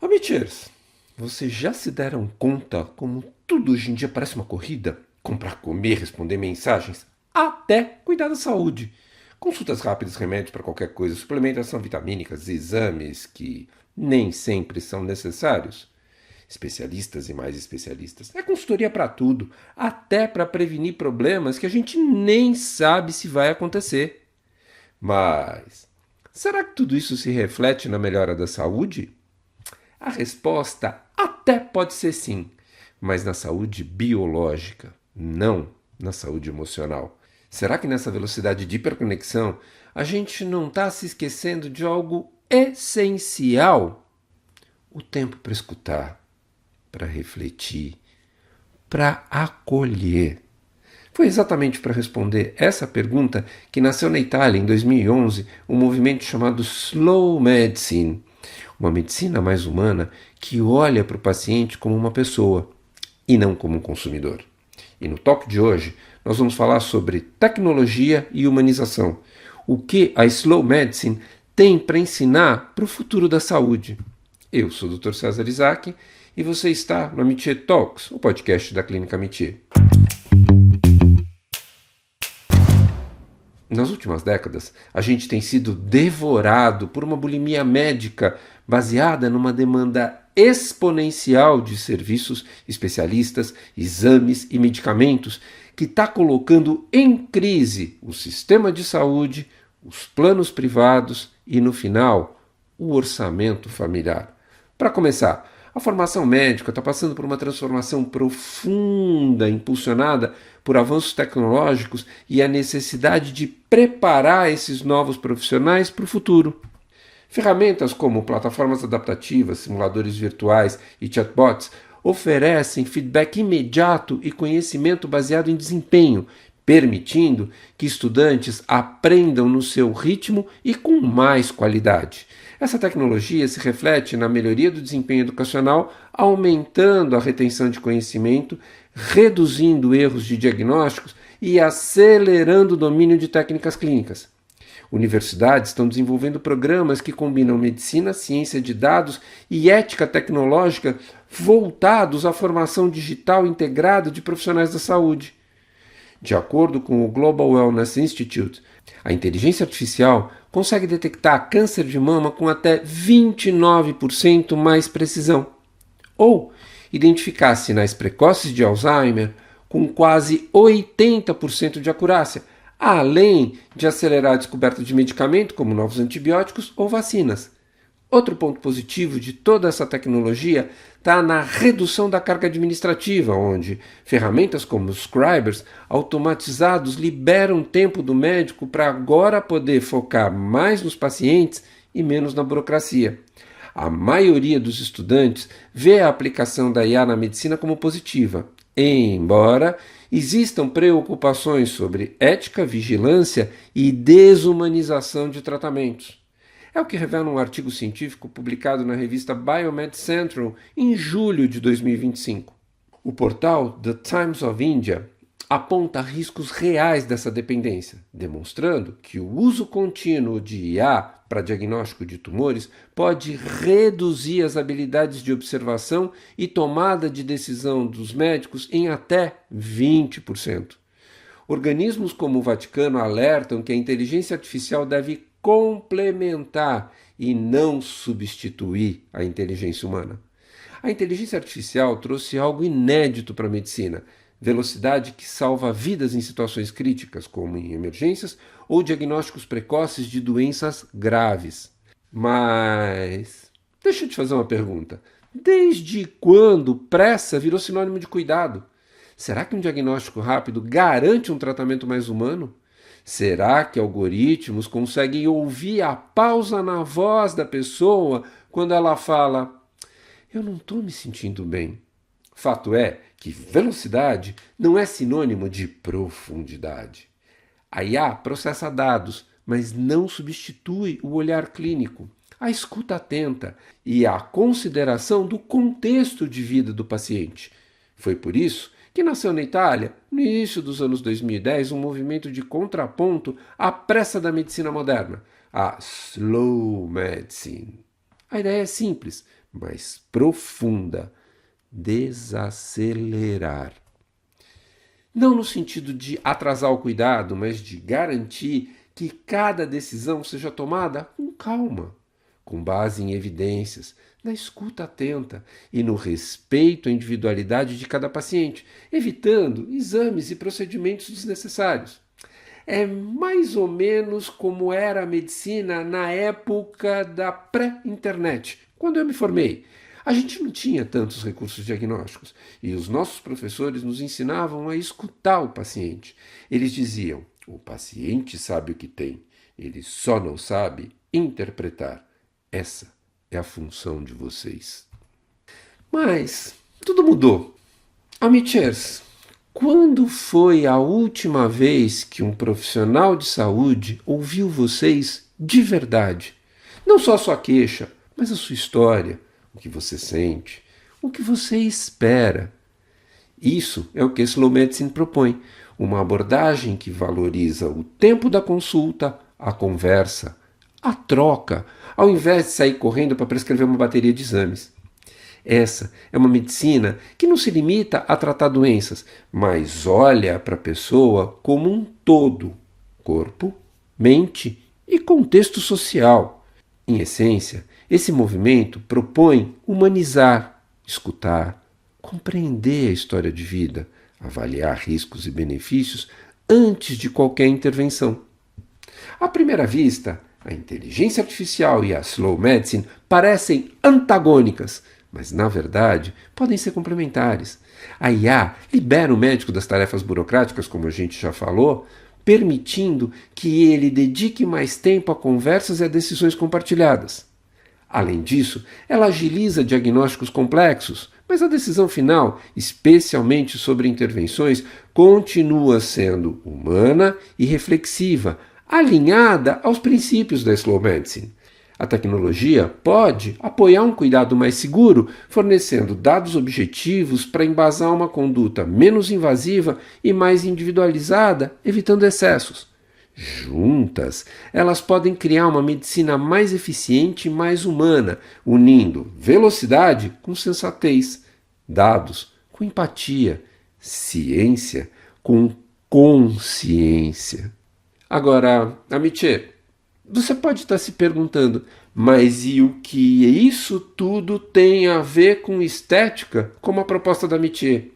Amateurs, vocês já se deram conta como tudo hoje em dia parece uma corrida? Comprar, comer, responder mensagens, até cuidar da saúde. Consultas rápidas, remédios para qualquer coisa, suplementação vitamínicas, exames que nem sempre são necessários. Especialistas e mais especialistas. É consultoria para tudo, até para prevenir problemas que a gente nem sabe se vai acontecer. Mas será que tudo isso se reflete na melhora da saúde? A resposta até pode ser sim, mas na saúde biológica, não na saúde emocional. Será que nessa velocidade de hiperconexão a gente não está se esquecendo de algo essencial? O tempo para escutar, para refletir, para acolher. Foi exatamente para responder essa pergunta que nasceu na Itália, em 2011, um movimento chamado Slow Medicine, uma medicina mais humana que olha para o paciente como uma pessoa e não como um consumidor. E no talk de hoje, nós vamos falar sobre tecnologia e humanização, o que a Slow Medicine tem para ensinar para o futuro da saúde. Eu sou o Dr. César Isaac e você está no Amitié Talks, o podcast da Clínica Amitié. Nas últimas décadas, a gente tem sido devorado por uma bulimia médica baseada numa demanda exponencial de serviços, especialistas, exames e medicamentos que está colocando em crise o sistema de saúde, os planos privados e, no final, o orçamento familiar. Para começar, a formação médica está passando por uma transformação profunda, impulsionada por avanços tecnológicos e a necessidade de preparar esses novos profissionais para o futuro. Ferramentas como plataformas adaptativas, simuladores virtuais e chatbots oferecem feedback imediato e conhecimento baseado em desempenho, permitindo que estudantes aprendam no seu ritmo e com mais qualidade. Essa tecnologia se reflete na melhoria do desempenho educacional, aumentando a retenção de conhecimento, reduzindo erros de diagnósticos e acelerando o domínio de técnicas clínicas. Universidades estão desenvolvendo programas que combinam medicina, ciência de dados e ética tecnológica voltados à formação digital integrada de profissionais da saúde. De acordo com o Global Wellness Institute, a inteligência artificial consegue detectar câncer de mama com até 29% mais precisão, ou identificar sinais precoces de Alzheimer com quase 80% de acurácia, além de acelerar a descoberta de medicamentos como novos antibióticos ou vacinas. Outro ponto positivo de toda essa tecnologia está na redução da carga administrativa, onde ferramentas como os scribers automatizados liberam tempo do médico para agora poder focar mais nos pacientes e menos na burocracia. A maioria dos estudantes vê a aplicação da IA na medicina como positiva, embora existam preocupações sobre ética, vigilância e desumanização de tratamentos. É o que revela um artigo científico publicado na revista Biomed Central em julho de 2025. O portal The Times of India aponta riscos reais dessa dependência, demonstrando que o uso contínuo de IA para diagnóstico de tumores pode reduzir as habilidades de observação e tomada de decisão dos médicos em até 20%. Organismos como o Vaticano alertam que a inteligência artificial deve complementar e não substituir a inteligência humana. A inteligência artificial trouxe algo inédito para a medicina: velocidade que salva vidas em situações críticas, como em emergências ou diagnósticos precoces de doenças graves. Mas deixa eu te fazer uma pergunta. Desde quando pressa virou sinônimo de cuidado? Será que um diagnóstico rápido garante um tratamento mais humano? Será que algoritmos conseguem ouvir a pausa na voz da pessoa quando ela fala: "Eu não estou me sentindo bem"? Fato é que velocidade não é sinônimo de profundidade. A IA processa dados, mas não substitui o olhar clínico, a escuta atenta e a consideração do contexto de vida do paciente. Foi por isso que nasceu na Itália, no início dos anos 2010, um movimento de contraponto à pressa da medicina moderna, a Slow Medicine. A ideia é simples: mais profunda, desacelerar. Não no sentido de atrasar o cuidado, mas de garantir que cada decisão seja tomada com calma, com base em evidências, na escuta atenta e no respeito à individualidade de cada paciente, evitando exames e procedimentos desnecessários. É mais ou menos como era a medicina na época da pré-internet, quando eu me formei. A gente não tinha tantos recursos diagnósticos e os nossos professores nos ensinavam a escutar o paciente. Eles diziam: o paciente sabe o que tem, ele só não sabe interpretar. Essa é a função de vocês. Mas tudo mudou. Amichers, quando foi a última vez que um profissional de saúde ouviu vocês de verdade? Não só a sua queixa, mas a sua história, o que você sente, o que você espera. Isso é o que Slow Medicine propõe, uma abordagem que valoriza o tempo da consulta, a conversa, a troca, ao invés de sair correndo para prescrever uma bateria de exames. Essa é uma medicina que não se limita a tratar doenças, mas olha para a pessoa como um todo: corpo, mente e contexto social. Em essência, esse movimento propõe humanizar, escutar, compreender a história de vida, avaliar riscos e benefícios antes de qualquer intervenção. À primeira vista, a inteligência artificial e a slow medicine parecem antagônicas, mas na verdade podem ser complementares. A IA libera o médico das tarefas burocráticas, como a gente já falou, permitindo que ele dedique mais tempo a conversas e a decisões compartilhadas. Além disso, ela agiliza diagnósticos complexos, mas a decisão final, especialmente sobre intervenções, continua sendo humana e reflexiva, alinhada aos princípios da Slow Medicine. A tecnologia pode apoiar um cuidado mais seguro, fornecendo dados objetivos para embasar uma conduta menos invasiva e mais individualizada, evitando excessos. Juntas, elas podem criar uma medicina mais eficiente e mais humana, unindo velocidade com sensatez, dados com empatia, ciência com consciência. Agora, Amiche, você pode estar se perguntando: mas e o que isso tudo tem a ver com estética, como a proposta da Amiche?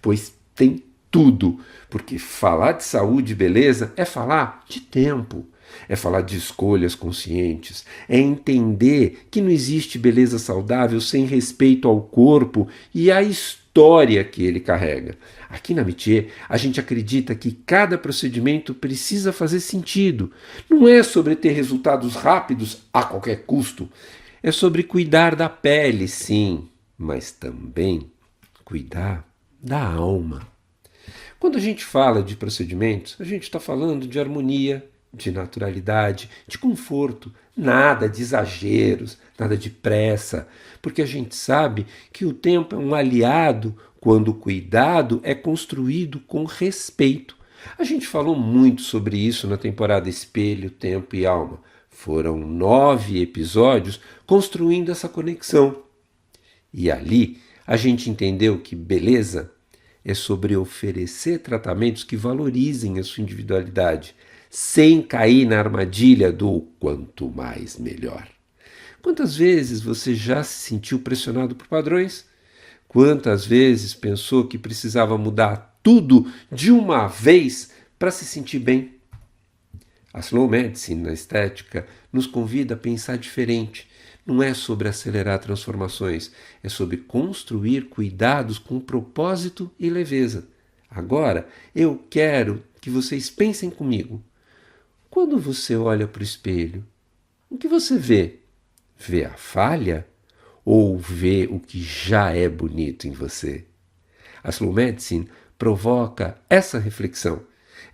Pois tem tudo, porque falar de saúde e beleza é falar de tempo, é falar de escolhas conscientes, é entender que não existe beleza saudável sem respeito ao corpo e à história que ele carrega. Aqui na Amiche, a gente acredita que cada procedimento precisa fazer sentido. Não é sobre ter resultados rápidos a qualquer custo. É sobre cuidar da pele, sim, mas também cuidar da alma. Quando a gente fala de procedimentos, a gente está falando de harmonia, de naturalidade, de conforto, nada de exageros, nada de pressa, porque a gente sabe que o tempo é um aliado quando o cuidado é construído com respeito. A gente falou muito sobre isso na temporada Espelho, Tempo e Alma. Foram 9 episódios construindo essa conexão. E ali a gente entendeu que beleza é sobre oferecer tratamentos que valorizem a sua individualidade, sem cair na armadilha do quanto mais melhor. Quantas vezes você já se sentiu pressionado por padrões? Quantas vezes pensou que precisava mudar tudo de uma vez para se sentir bem? A Slow Medicine, na estética, nos convida a pensar diferente. Não é sobre acelerar transformações, é sobre construir cuidados com propósito e leveza. Agora, eu quero que vocês pensem comigo. Quando você olha para o espelho, o que você vê? Vê a falha ou vê o que já é bonito em você? A Slow Medicine provoca essa reflexão.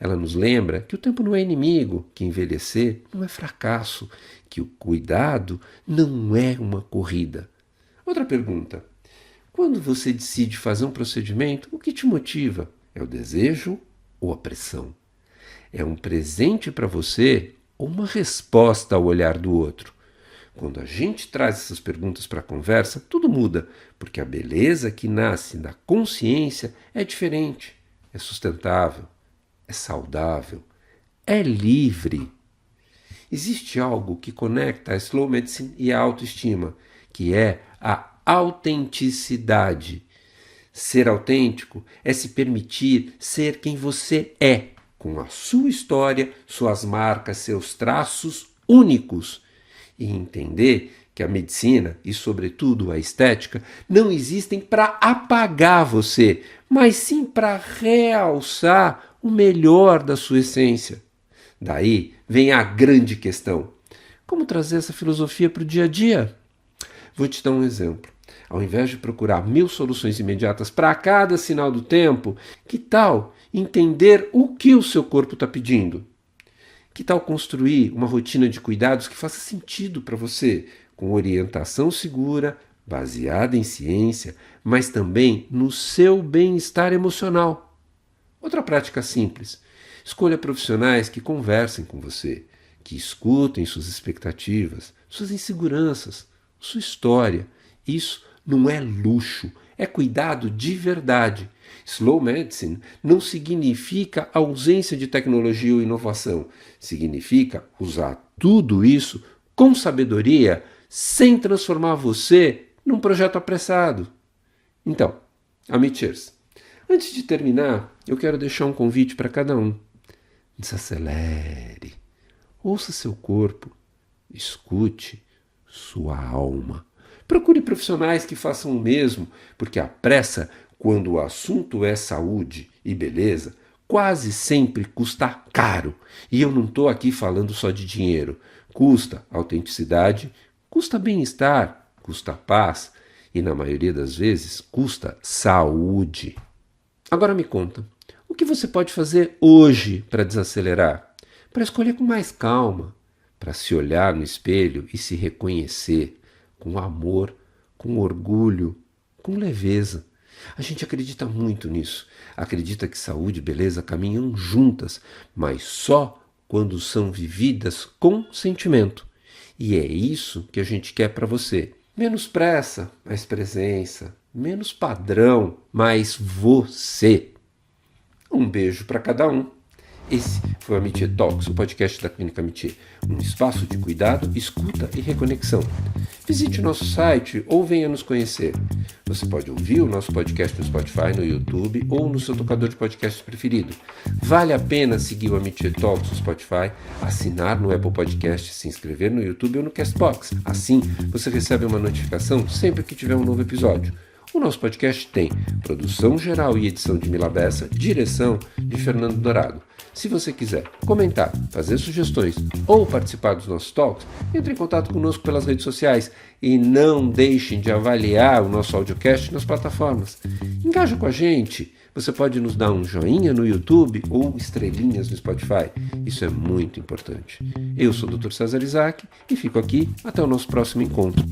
Ela nos lembra que o tempo não é inimigo, que envelhecer não é fracasso, que o cuidado não é uma corrida. Outra pergunta: quando você decide fazer um procedimento, o que te motiva? É o desejo ou a pressão? É um presente para você ou uma resposta ao olhar do outro? Quando a gente traz essas perguntas para a conversa, tudo muda, porque a beleza que nasce da consciência é diferente, é sustentável, é saudável, é livre. Existe algo que conecta a slow medicine e a autoestima, que é a autenticidade. Ser autêntico é se permitir ser quem você é, com a sua história, suas marcas, seus traços únicos. E entender que a medicina e, sobretudo, a estética não existem para apagar você, mas sim para realçar o melhor da sua essência. Daí vem a grande questão: como trazer essa filosofia para o dia a dia? Vou te dar um exemplo. Ao invés de procurar 1000 soluções imediatas para cada sinal do tempo, que tal entender o que o seu corpo está pedindo? Que tal construir uma rotina de cuidados que faça sentido para você, com orientação segura, baseada em ciência, mas também no seu bem-estar emocional? Outra prática simples: escolha profissionais que conversem com você, que escutem suas expectativas, suas inseguranças, sua história. Isso não é luxo, é cuidado de verdade. Slow medicine não significa ausência de tecnologia ou inovação. Significa usar tudo isso com sabedoria, sem transformar você num projeto apressado. Então, Amichers, antes de terminar, eu quero deixar um convite para cada um. Desacelere, ouça seu corpo, escute sua alma. Procure profissionais que façam o mesmo, porque a pressa, quando o assunto é saúde e beleza, quase sempre custa caro. E eu não estou aqui falando só de dinheiro. Custa autenticidade, custa bem-estar, custa paz e, na maioria das vezes, custa saúde. Agora me conta, o que você pode fazer hoje para desacelerar? Para escolher com mais calma, para se olhar no espelho e se reconhecer com amor, com orgulho, com leveza. A gente acredita muito nisso. Acredita que saúde e beleza caminham juntas, mas só quando são vividas com sentimento. E é isso que a gente quer para você. Menos pressa, mais presença. Menos padrão, mais você. Um beijo para cada um. Esse foi o Amitié Talks, o podcast da Clínica Amitié, um espaço de cuidado, escuta e reconexão. Visite o nosso site ou venha nos conhecer. Você pode ouvir o nosso podcast no Spotify, no YouTube ou no seu tocador de podcast preferido. Vale a pena seguir o Amitié Talks no Spotify, assinar no Apple Podcast, se inscrever no YouTube ou no Castbox. Assim, você recebe uma notificação sempre que tiver um novo episódio. O nosso podcast tem produção geral e edição de Mila Bessa, direção de Fernando Dourado. Se você quiser comentar, fazer sugestões ou participar dos nossos talks, entre em contato conosco pelas redes sociais e não deixem de avaliar o nosso audiocast nas plataformas. Engaja com a gente. Você pode nos dar um joinha no YouTube ou estrelinhas no Spotify. Isso é muito importante. Eu sou o Dr. César Isaac e fico aqui até o nosso próximo encontro.